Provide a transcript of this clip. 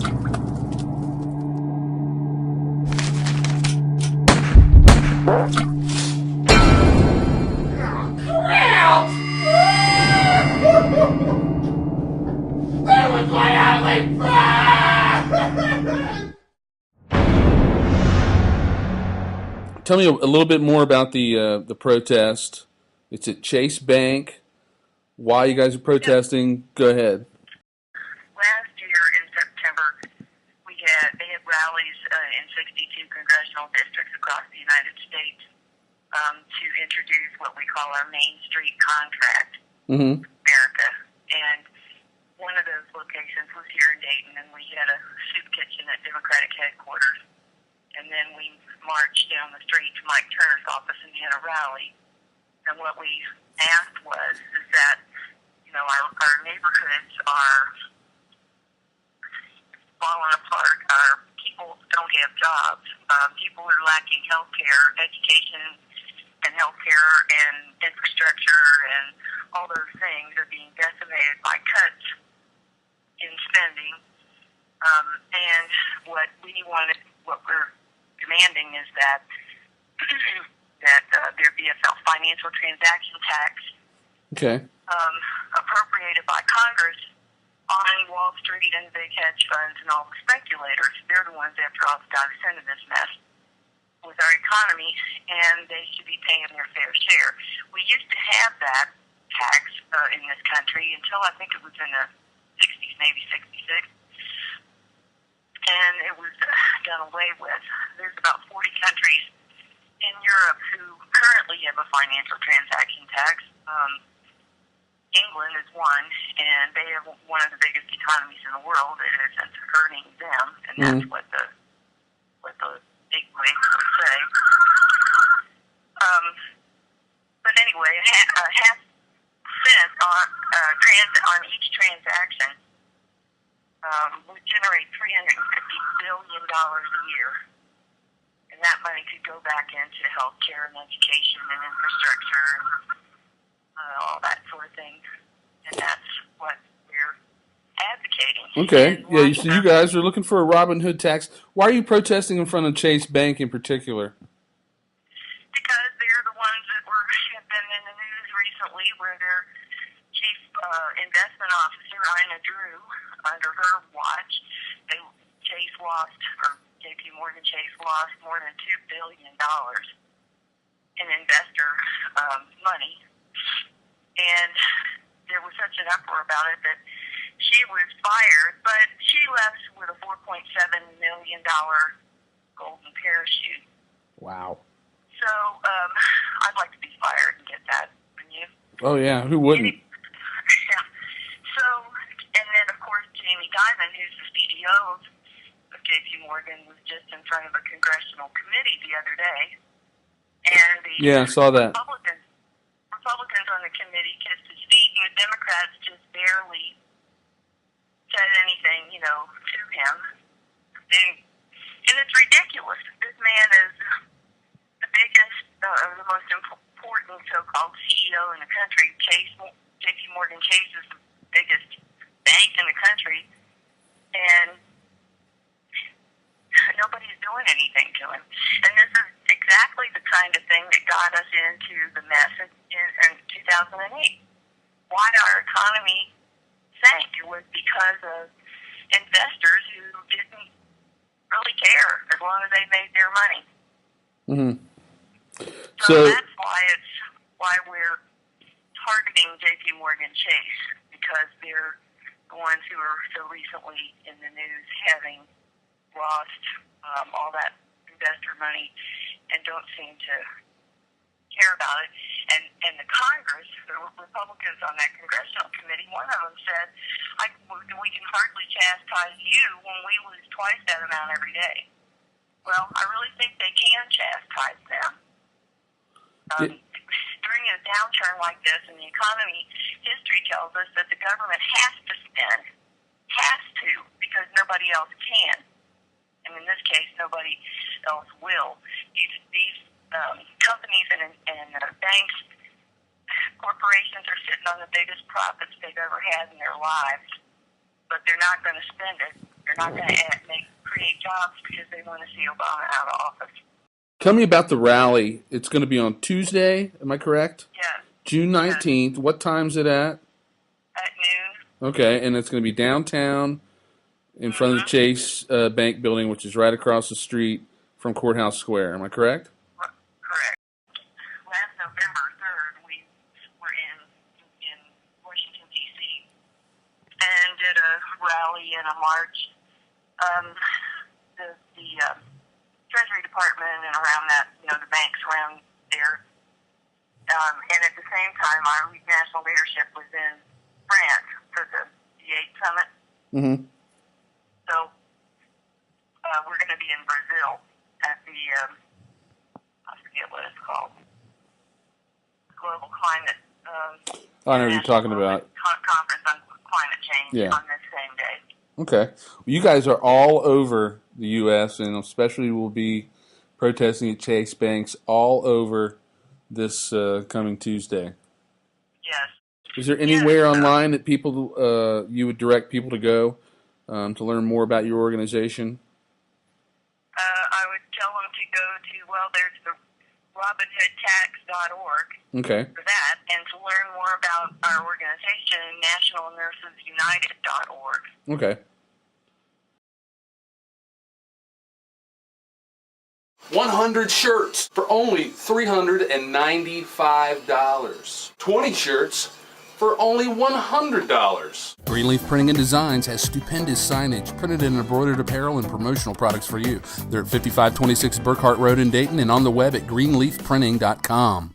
That was my only friend! Tell me a little bit more about the protest. It's at Chase Bank. Why you guys are protesting? Go ahead. Last year in September, they had rallies in 62 congressional districts across the United States to introduce what we call our Main Street Contract, America. And one of those locations was here in Dayton, and we had a soup kitchen at Democratic headquarters. And then we marched down the street to Mike Turner's office and had a rally. And what we asked is that, our neighborhoods are falling apart. Our people don't have jobs. People are lacking health care, education, and health care, and infrastructure, and all those things are being decimated by cuts in spending. And what we're demanding is that there be a financial transaction tax appropriated by Congress on Wall Street and big hedge funds and all the speculators. They're the ones, after all, that got us into this mess with our economy, and they should be paying their fair share. We used to have that tax in this country until I think it was in the 60s, maybe 66. And it was done away with. There's about 40 countries in Europe who currently have a financial transaction tax. England is one, and they have one of the biggest economies in the world. It isn't hurting them, and that's what the big wigs would say. But anyway, half cent on each transaction would generate $350 billion a year. And that money could go back into health care and education and infrastructure and all that sort of thing. And that's what we're advocating. Okay. Yeah, so you guys are looking for a Robin Hood tax. Why are you protesting in front of Chase Bank in particular? Because they're the ones that have been in the news recently, where their chief investment officer, Ina Drew, under her watch, JP Morgan Chase lost more than $2 billion in investor money. And there was such an uproar about it that she was fired, but she left with a $4.7 million golden parachute. Wow. So I'd like to be fired and get that, wouldn't you? Oh, yeah. Who wouldn't? Yeah. So, and then, of course, Jamie Dimon, who's the CEO of J.P. Morgan, was just in front of a congressional committee the other day. And the I saw that. Republicans on the committee kissed his feet, and the Democrats just barely said anything, to him. And it's ridiculous. This man is the biggest, the most important so-called CEO in the country. J.P. Morgan Chase is the biggest bank in the country, and nobody's doing anything to him. And this is exactly the kind of thing that got us into the mess in 2008. Why our economy sank was because of investors who didn't really care as long as they made their money. So that's why we're targeting J.P. Morgan Chase, because they're the ones who are so recently in the news having lost all that investor money and don't seem to care about it. And the Congress, the Republicans on that congressional committee, one of them said, we can hardly chastise you when we lose twice that amount every day. Well, I really think they can chastise them. During a downturn like this in the economy, history tells us that the government has to spend, because nobody else can. And in this case, nobody else will. These companies and banks, corporations are sitting on the biggest profits they've ever had in their lives, but they're not going to spend it. They're not going to create jobs because they want to see Obama out of office. Tell me about the rally. It's going to be on Tuesday, am I correct? Yes. June 19th. Yes. What time is it at? At noon. Okay, and it's going to be downtown in front of the Chase Bank building, which is right across the street from Courthouse Square. Am I correct? Correct. Last November 3rd, we were in Washington, D.C. and did a rally and a march. The Treasury Department and around that, the banks around there. And at the same time, our national leadership was in France for the V.A. summit. Mm-hmm. So we're going to be in Brazil at the, I forget what it's called, Global Climate. I know what you're talking about. Conference on climate change on this same day. Okay. Well, you guys are all over the U.S. and especially will be protesting at Chase Banks all over this coming Tuesday. Yes. Is there anywhere online that people you would direct people to go to learn more about your organization? I would tell them to go to, there's the RobinHoodTax.org for that, and to learn more about our organization, NationalNursesUnited.org. Okay. 100 shirts for only $395. 20 shirts for only $100. Greenleaf Printing and Designs has stupendous signage, printed and embroidered apparel, and promotional products for you. They're at 5526 Burkhart Road in Dayton and on the web at greenleafprinting.com.